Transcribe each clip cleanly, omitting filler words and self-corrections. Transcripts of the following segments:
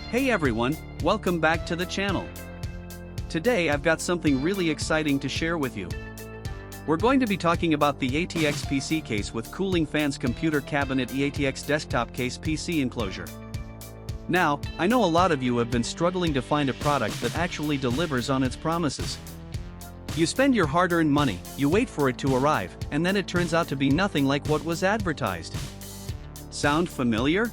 Hey everyone, welcome back to the channel. Today I've got something really exciting to share with you. We're going to be talking about the ATX PC case with cooling fans computer cabinet E-ATX desktop case PC enclosure. Now, I know a lot of you have been struggling to find a product that actually delivers on its promises. You spend your hard-earned money, you wait for it to arrive, and then it turns out to be nothing like what was advertised. Sound familiar?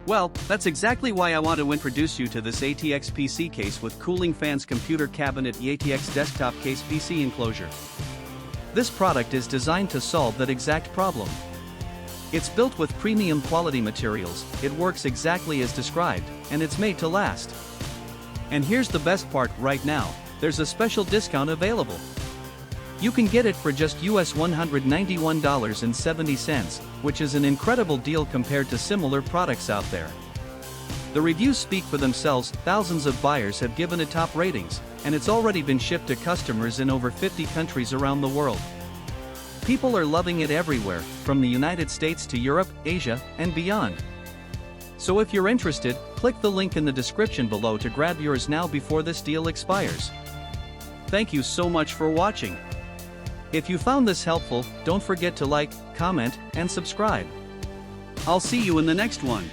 Well, that's exactly why I want to introduce you to this ATX PC case with cooling fans computer cabinet E-ATX desktop case PC enclosure. This product is designed to solve that exact problem. It's built with premium quality materials, it works exactly as described, and it's made to last. And here's the best part right now, there's a special discount available. You can get it for just US $191.70, which is an incredible deal compared to similar products out there. The reviews speak for themselves, thousands of buyers have given it top ratings, and it's already been shipped to customers in over 50 countries around the world. People are loving it everywhere, from the United States to Europe, Asia, and beyond. So if you're interested, click the link in the description below to grab yours now before this deal expires. Thank you so much for watching. If you found this helpful, don't forget to like, comment, and subscribe. I'll see you in the next one.